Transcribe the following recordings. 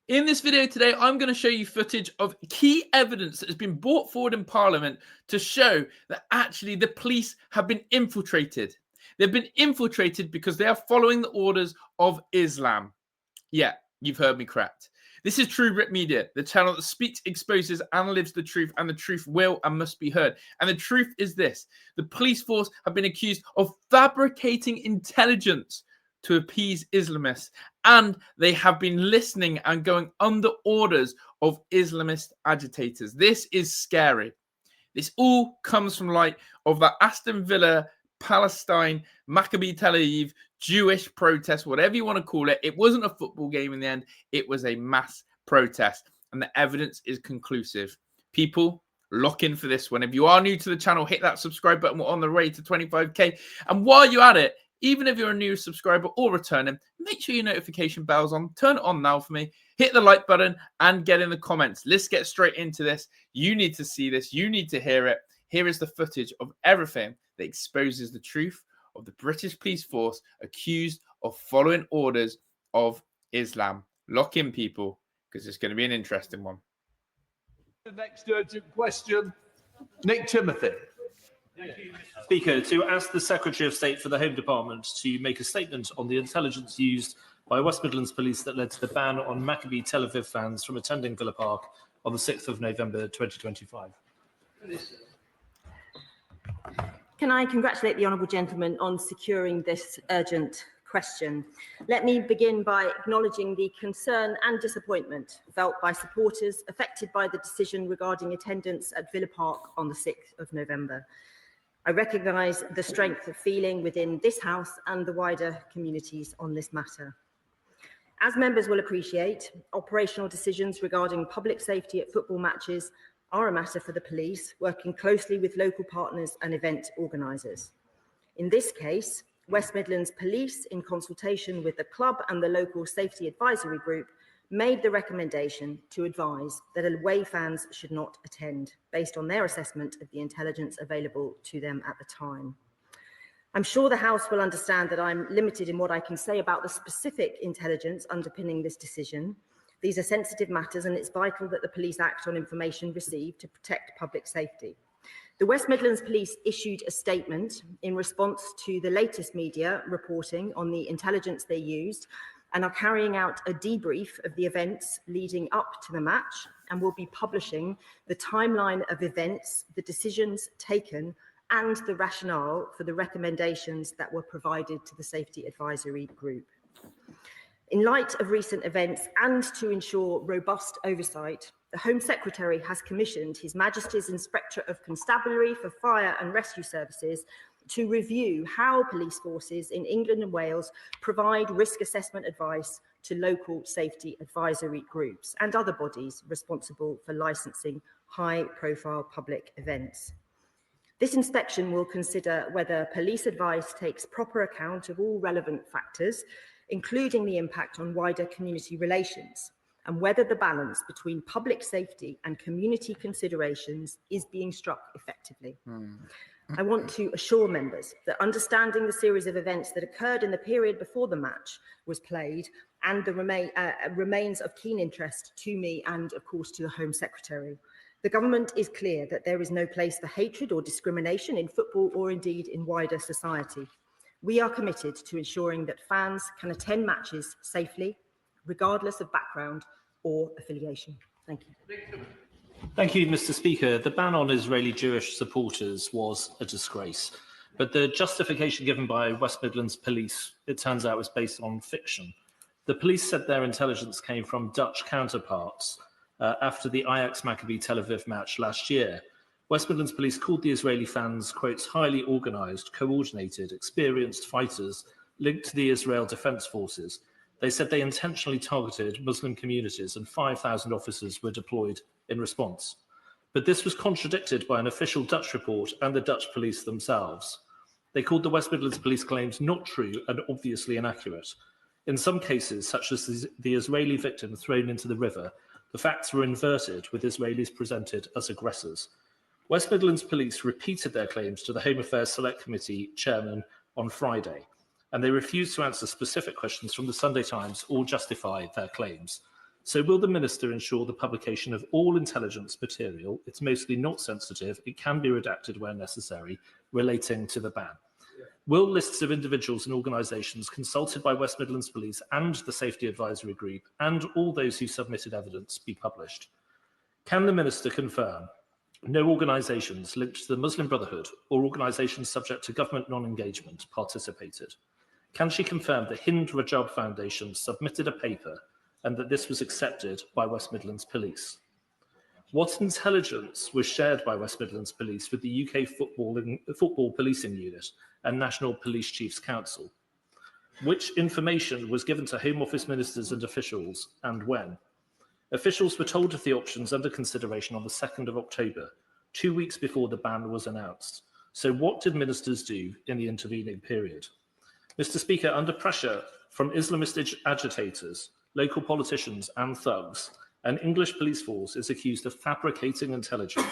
In this video today, I'm going to show you footage of key evidence that has been brought forward in Parliament to show that actually the police have been infiltrated. They've been infiltrated because they are following the orders of Islam. Yeah, you've heard me correct. This is True Brit Media, the channel that speaks, exposes, and lives the truth, and the truth will and must be heard. And the truth is this: the police force have been accused of fabricating intelligence to appease Islamists, and they have been listening and going under orders of Islamist agitators. This is scary. This all comes from light of the Aston Villa, Palestine, Maccabi Tel Aviv, Jewish protest, whatever you want to call it. It wasn't a football game in the end. It was a mass protest, and the evidence is conclusive. People, lock in for this one. If you are new to the channel, hit that subscribe button. We're on the way to 25k. And while you're at it, even if you're a new subscriber or returning, make sure your notification bell's on. Turn it on now for me. Hit the like button and get in the comments. Let's get straight into this. You need to see this. You need to hear it. Here is the footage of everything that exposes the truth of the British police force accused of following orders of Islam. Lock in, people, because it's going to be an interesting one. The next urgent question, Nick Timothy. Thank you, Mr. Speaker. To ask the Secretary of State for the Home Department to make a statement on the intelligence used by West Midlands Police that led to the ban on Maccabi Tel Aviv fans from attending Villa Park on the 6th of November 2025. Can I congratulate the honourable gentleman on securing this urgent question? Let me begin by acknowledging the concern and disappointment felt by supporters affected by the decision regarding attendance at Villa Park on the 6th of November. I recognise the strength of feeling within this House and the wider communities on this matter. As members will appreciate, operational decisions regarding public safety at football matches are a matter for the police, working closely with local partners and event organisers. In this case, West Midlands Police, in consultation with the club and the local safety advisory group, made the recommendation to advise that away fans should not attend, based on their assessment of the intelligence available to them at the time. I'm sure the House will understand that I'm limited in what I can say about the specific intelligence underpinning this decision. These are sensitive matters, and it's vital that the police act on information received to protect public safety. The West Midlands Police issued a statement in response to the latest media reporting on the intelligence they used, and are carrying out a debrief of the events leading up to the match, and will be publishing the timeline of events, the decisions taken, and the rationale for the recommendations that were provided to the Safety Advisory Group. In light of recent events and to ensure robust oversight, the Home Secretary has commissioned His Majesty's Inspector of Constabulary for Fire and Rescue Services to review how police forces in England and Wales provide risk assessment advice to local safety advisory groups and other bodies responsible for licensing high-profile public events. This inspection will consider whether police advice takes proper account of all relevant factors, including the impact on wider community relations, and whether the balance between public safety and community considerations is being struck effectively. I want to assure members that understanding the series of events that occurred in the period before the match was played and remains of keen interest to me and, of course, to the Home Secretary. The government is clear that there is no place for hatred or discrimination in football or indeed in wider society. We are committed to ensuring that fans can attend matches safely, regardless of background or affiliation. Thank you. Thank you, Mr. Speaker. The ban on Israeli Jewish supporters was a disgrace, but the justification given by West Midlands Police, it turns out, was based on fiction. The police said their intelligence came from Dutch counterparts after the Ajax Maccabi Tel Aviv match last year. West Midlands Police called the Israeli fans, quotes, highly organised, coordinated, experienced fighters linked to the Israel Defence Forces. They said they intentionally targeted Muslim communities and 5,000 officers were deployed in response. But this was contradicted by an official Dutch report and the Dutch police themselves. They called the West Midlands Police claims not true and obviously inaccurate. In some cases, such as the Israeli victim thrown into the river, the facts were inverted, with Israelis presented as aggressors. West Midlands Police repeated their claims to the Home Affairs Select Committee chairman on Friday, and they refused to answer specific questions from the Sunday Times or justify their claims. So will the Minister ensure the publication of all intelligence material, it's mostly not sensitive, it can be redacted where necessary, relating to the ban? Will lists of individuals and organisations consulted by West Midlands Police and the Safety Advisory Group and all those who submitted evidence be published? Can the Minister confirm no organisations linked to the Muslim Brotherhood or organisations subject to government non-engagement participated? Can she confirm the Hind Rajab Foundation submitted a paper and that this was accepted by West Midlands Police? What intelligence was shared by West Midlands Police with the UK Football Policing Unit and National Police Chiefs Council? Which information was given to Home Office ministers and officials, and when? Officials were told of the options under consideration on the 2nd of October, 2 weeks before the ban was announced. So what did ministers do in the intervening period? Mr. Speaker, under pressure from Islamist agitators, local politicians and thugs, an English police force is accused of fabricating intelligence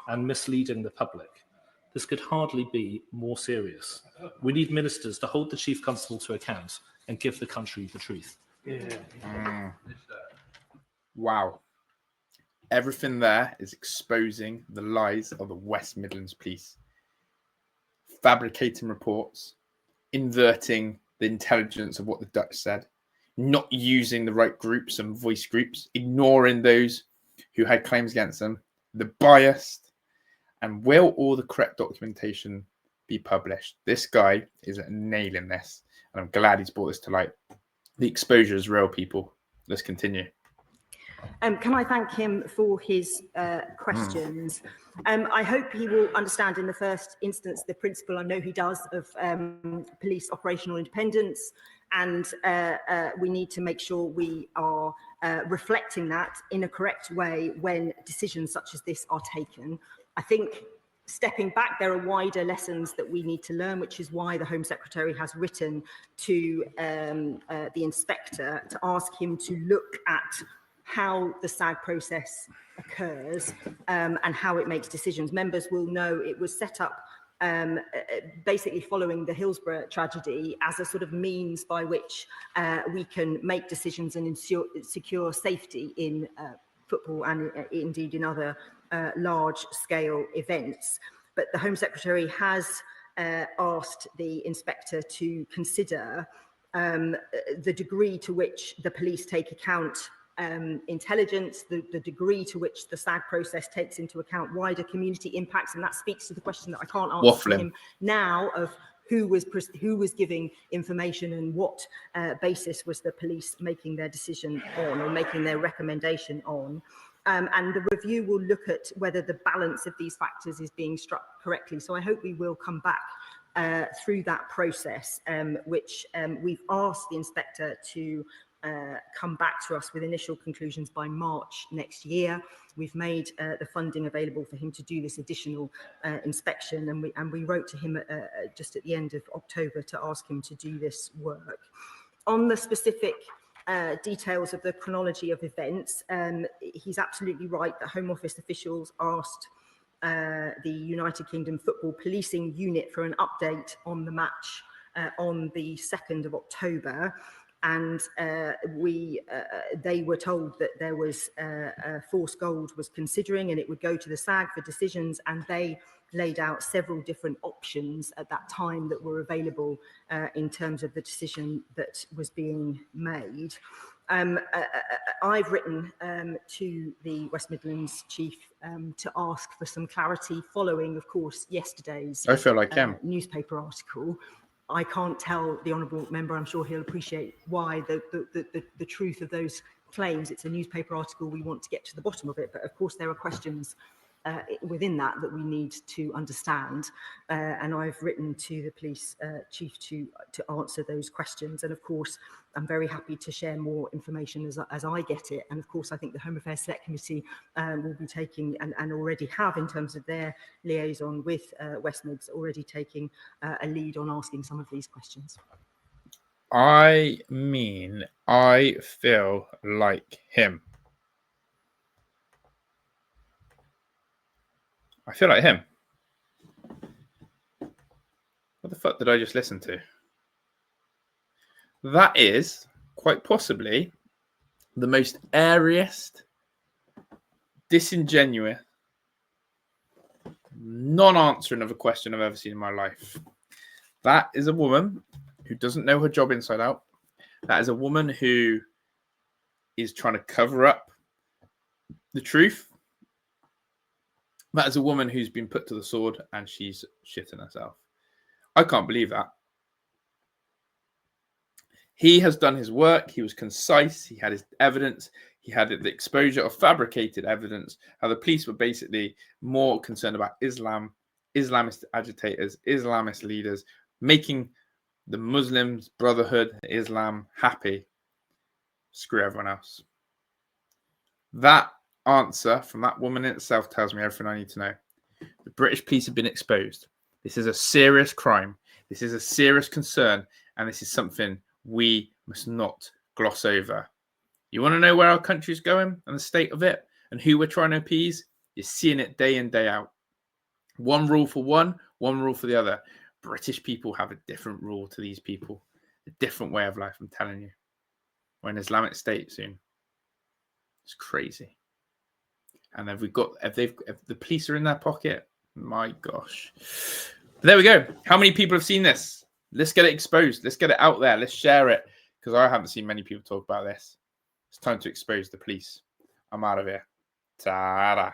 and misleading the public. This could hardly be more serious. We need ministers to hold the Chief Constable to account and give the country the truth. Wow. Everything there is exposing the lies of the West Midlands Police. Fabricating reports, inverting the intelligence of what the Dutch said, not using the right groups and voice groups, ignoring those who had claims against them, the biased, and will all the correct documentation be published? This guy is nailing this, and I'm glad he's brought this to light. The exposure is real, people. Let's continue. Can I thank him for his questions? I hope he will understand in the first instance the principle, I know he does, of police operational independence, and we need to make sure we are reflecting that in a correct way when decisions such as this are taken. I think stepping back, there are wider lessons that we need to learn, which is why the Home Secretary has written to the inspector to ask him to look at how the SAG process occurs and how it makes decisions. Members will know it was set up basically following the Hillsborough tragedy as a sort of means by which we can make decisions and secure safety in football and indeed in other large-scale events. But the Home Secretary has asked the inspector to consider the degree to which the police take account intelligence, the degree to which the SAG process takes into account wider community impacts, and that speaks to the question that I can't answer to him now of who was giving information and what basis was the police making their decision on or making their recommendation on. And the review will look at whether the balance of these factors is being struck correctly. So I hope we will come back through that process, which we've asked the inspector to come back to us with initial conclusions by March next year. We've made the funding available for him to do this additional inspection, and we wrote to him just at the end of October to ask him to do this work. On the specific details of the chronology of events, he's absolutely right that Home Office officials asked the United Kingdom Football Policing Unit for an update on the match on the 2nd of October. And they were told that there was Force Gold was considering and it would go to the SAG for decisions, and they laid out several different options at that time that were available in terms of the decision that was being made. I've written to the West Midlands Chief to ask for some clarity following, of course, yesterday's newspaper article. I can't tell the honourable member, I'm sure he'll appreciate why the truth of those claims. It's a newspaper article, we want to get to the bottom of it, but of course there are questions within that we need to understand, and I've written to the police chief to answer those questions, and of course I'm very happy to share more information as I get it, and of course I think the Home Affairs Select Committee will be taking and already have, in terms of their liaison with West Mids, already taking a lead on asking some of these questions. I mean, I feel like him. I feel like him. What the fuck did I just listen to? That is quite possibly the most airiest, disingenuous, non-answering of a question I've ever seen in my life. That is a woman who doesn't know her job inside out. That is a woman who is trying to cover up the truth. That is a woman who's been put to the sword and she's shitting herself. I can't believe that. He has done his work. He was concise. He had his evidence. He had the exposure of fabricated evidence. How the police were basically more concerned about Islam, Islamist agitators, Islamist leaders, making the Muslims, Brotherhood, Islam happy. Screw everyone else. That answer from that woman in itself tells me everything I need to know. The British police have been exposed. This is a serious crime. This is a serious concern. And this is something we must not gloss over. You want to know where our country is going and the state of it and who we're trying to appease? You're seeing it day in, day out. One rule for one rule for the other. British people have a different rule to these people, a different way of life, I'm telling you. We're an Islamic state soon. It's crazy. And if the police are in their pocket, my gosh. But there we go. How many people have seen this? Let's get it exposed. Let's get it out there. Let's share it. Because I haven't seen many people talk about this. It's time to expose the police. I'm out of here. Ta-da.